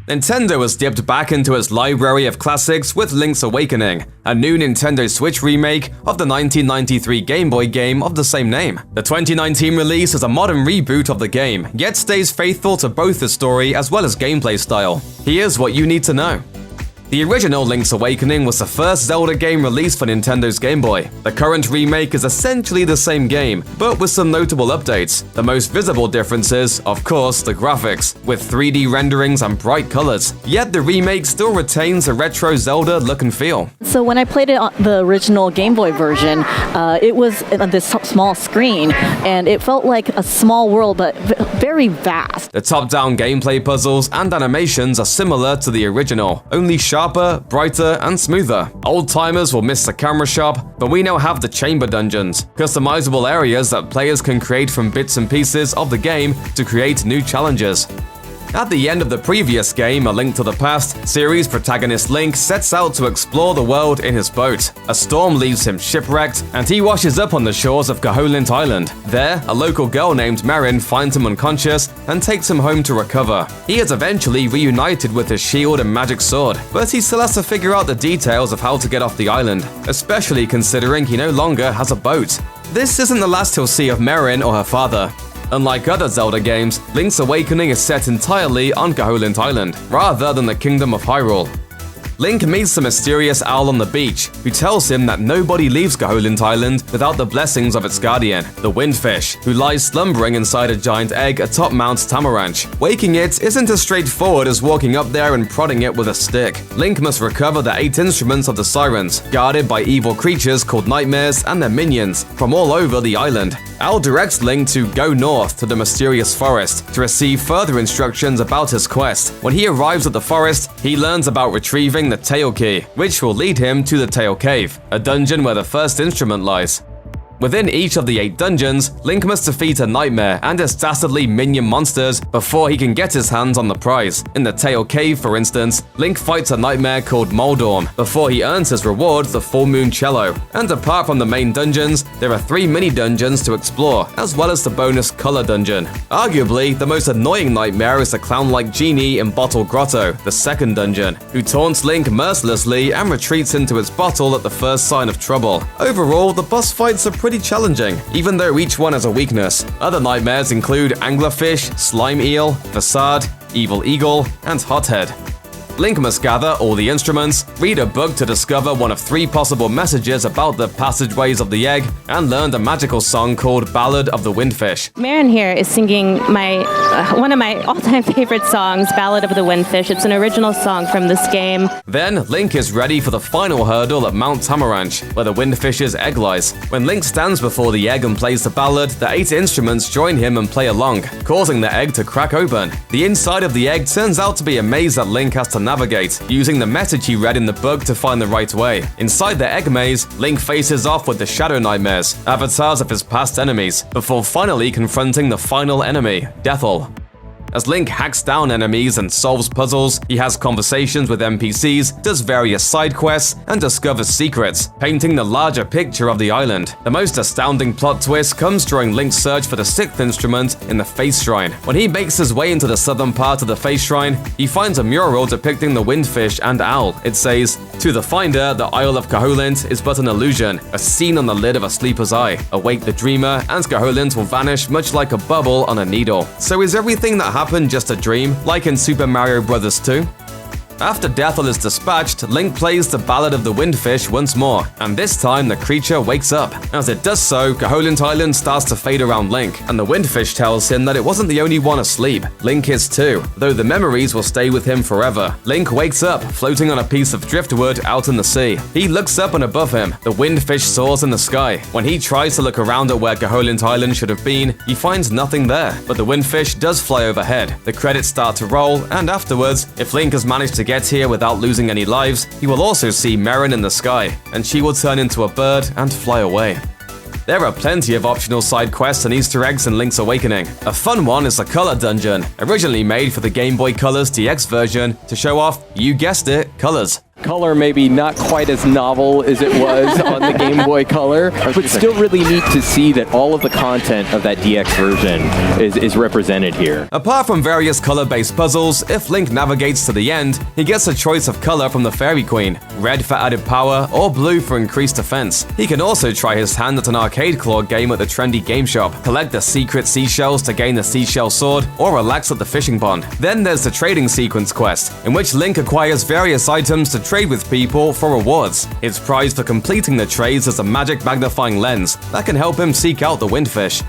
Nintendo has dipped back into its library of classics with Link's Awakening, a new Nintendo Switch remake of the 1993 Game Boy game of the same name. The 2019 release is a modern reboot of the game, yet stays faithful to both the story as well as gameplay style. Here's what you need to know. The original Link's Awakening was the first Zelda game released for Nintendo's Game Boy. The current remake is essentially the same game, but with some notable updates. The most visible difference is, of course, the graphics, with 3D renderings and bright colors. Yet the remake still retains a retro Zelda look and feel. So when I played it on the original Game Boy version, it was on this small screen, and it felt like a small world, but very vast. The top-down gameplay puzzles and animations are similar to the original, only sharper, brighter, and smoother. Old-timers will miss the camera shop, but we now have the chamber dungeons, customizable areas that players can create from bits and pieces of the game to create new challenges. At the end of the previous game, A Link to the Past, series protagonist Link sets out to explore the world in his boat. A storm leaves him shipwrecked, and he washes up on the shores of Koholint Island. There, a local girl named Marin finds him unconscious and takes him home to recover. He is eventually reunited with his shield and magic sword, but he still has to figure out the details of how to get off the island, especially considering he no longer has a boat. This isn't the last he'll see of Marin or her father. Unlike other Zelda games, Link's Awakening is set entirely on Koholint Island, rather than the Kingdom of Hyrule. Link meets the mysterious owl on the beach, who tells him that nobody leaves Koholint Island without the blessings of its guardian, the Windfish, who lies slumbering inside a giant egg atop Mount Tamaranch. Waking it isn't as straightforward as walking up there and prodding it with a stick. Link must recover the 8 instruments of the Sirens, guarded by evil creatures called nightmares and their minions, from all over the island. Owl directs Link to go north to the mysterious forest to receive further instructions about his quest. When he arrives at the forest, he learns about retrieving the Tail Key, which will lead him to the Tail Cave, a dungeon where the first instrument lies. Within each of the 8 dungeons, Link must defeat a nightmare and its dastardly minion monsters before he can get his hands on the prize. In the Tail Cave, for instance, Link fights a nightmare called Moldorm before he earns his reward, the Full Moon Cello. And apart from the main dungeons, there are 3 mini-dungeons to explore, as well as the bonus Color Dungeon. Arguably, the most annoying nightmare is the clown-like genie in Bottle Grotto, the second dungeon, who taunts Link mercilessly and retreats into its bottle at the first sign of trouble. Overall, the boss fights are pretty challenging, even though each one has a weakness. Other nightmares include Anglerfish, Slime Eel, Facade, Evil Eagle, and Hothead. Link must gather all the instruments, read a book to discover one of 3 possible messages about the passageways of the egg, and learn a magical song called Ballad of the Windfish. Marin here is singing one of my all-time favorite songs, Ballad of the Windfish. It's an original song from this game. Then, Link is ready for the final hurdle at Mount Tamaranch, where the Windfish's egg lies. When Link stands before the egg and plays the ballad, the 8 instruments join him and play along, causing the egg to crack open. The inside of the egg turns out to be a maze that Link has to navigate, using the message he read in the book to find the right way. Inside the egg maze, Link faces off with the Shadow Nightmares, avatars of his past enemies, before finally confronting the final enemy, Deathel. As Link hacks down enemies and solves puzzles, he has conversations with NPCs, does various side quests, and discovers secrets, painting the larger picture of the island. The most astounding plot twist comes during Link's search for the 6th instrument in the Face Shrine. When he makes his way into the southern part of the Face Shrine, he finds a mural depicting the Windfish and Owl. It says, "To the finder, the Isle of Koholint is but an illusion, a scene on the lid of a sleeper's eye. Awake the dreamer, and Koholint will vanish much like a bubble on a needle." So is everything that happened just a dream, like in Super Mario Bros. 2? After Deathel is dispatched, Link plays the Ballad of the Windfish once more, and this time the creature wakes up. As it does so, Koholint Island starts to fade around Link, and the Windfish tells him that it wasn't the only one asleep. Link is too, though the memories will stay with him forever. Link wakes up, floating on a piece of driftwood out in the sea. He looks up and above him, the Windfish soars in the sky. When he tries to look around at where Koholint Island should have been, he finds nothing there, but the Windfish does fly overhead. The credits start to roll, and afterwards, if Link has managed to get here without losing any lives, he will also see Marin in the sky, and she will turn into a bird and fly away. There are plenty of optional side quests and Easter eggs in Link's Awakening. A fun one is the Color Dungeon, originally made for the Game Boy Color's DX version to show off, you guessed it, colors. Color maybe not quite as novel as it was on the Game Boy Color, but still really neat to see that all of the content of that DX version is represented here. Apart from various color-based puzzles, if Link navigates to the end, he gets a choice of color from the Fairy Queen, red for added power or blue for increased defense. He can also try his hand at an arcade claw game at the trendy game shop, collect the secret seashells to gain the seashell sword, or relax at the fishing pond. Then there's the trading sequence quest, in which Link acquires various items to trade with people for rewards. His prize for completing the trades is a magic magnifying lens that can help him seek out the windfish.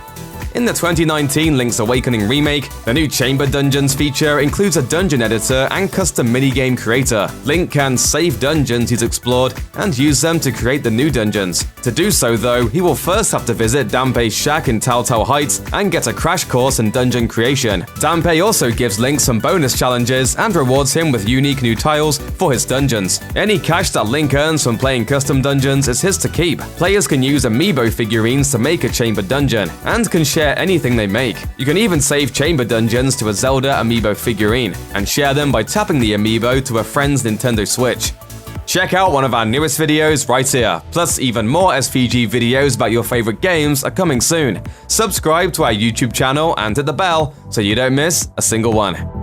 In the 2019 Link's Awakening remake, the new Chamber Dungeons feature includes a dungeon editor and custom minigame creator. Link can save dungeons he's explored and use them to create the new dungeons. To do so though, he will first have to visit Dampé's shack in Telltale Heights and get a crash course in dungeon creation. Dampé also gives Link some bonus challenges and rewards him with unique new tiles for his dungeons. Any cash that Link earns from playing custom dungeons is his to keep. Players can use amiibo figurines to make a chamber dungeon, and can share anything they make. You can even save chamber dungeons to a Zelda amiibo figurine, and share them by tapping the amiibo to a friend's Nintendo Switch. Check out one of our newest videos right here, plus even more SVG videos about your favorite games are coming soon. Subscribe to our YouTube channel and hit the bell so you don't miss a single one.